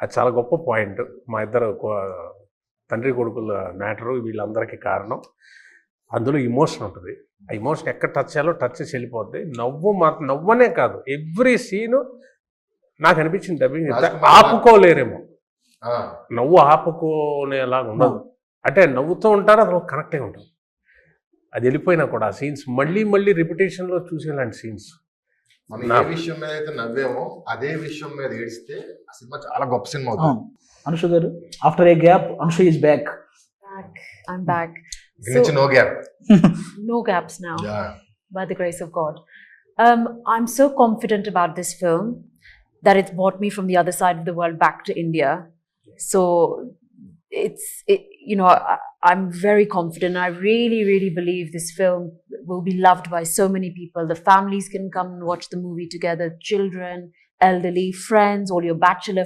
అది చాలా గొప్ప పాయింట్. మా ఇద్దరు తండ్రి కొడుకుల మ్యాటరు వీళ్ళందరికీ కారణం. అందులో ఇమోషన్ ఉంటుంది. ఆ ఇమోషన్ ఎక్కడ టచ్ చేయాలో టచ్ చేసి వెళ్ళిపోద్ది. నవ్వనే కాదు, ఎవ్రీ సీను నాకు అనిపించింది ఆపుకోలేరేమో, నవ్వు ఆపుకోనేలాగా ఉండదు. అంటే నవ్వుతూ ఉంటారు, అసలు కనెక్ట్ అయి ఉంటుంది. అది వెళ్ళిపోయినా కూడా ఆ సీన్స్ మళ్ళీ మళ్ళీ రిపిటేషన్లో చూసేలాంటి సీన్స్. మనం ఏ విషయం మీద అయితే నవ్వేమో అదే విషయం మీద ఏడిస్తే ఆ సినిమా చాలా గొప్ప సినిమా అవుతుంది. Anusha garu, after a gap Anusha is back. I'm back. No gap. No gaps now, Yeah. by the grace of God. I'm so confident about this film that it's brought me from the other side of the world back to India. So I'm very confident. I really, really believe this film will be loved by so many people. The families can come and watch the movie together, children, elderly, friends, all your bachelor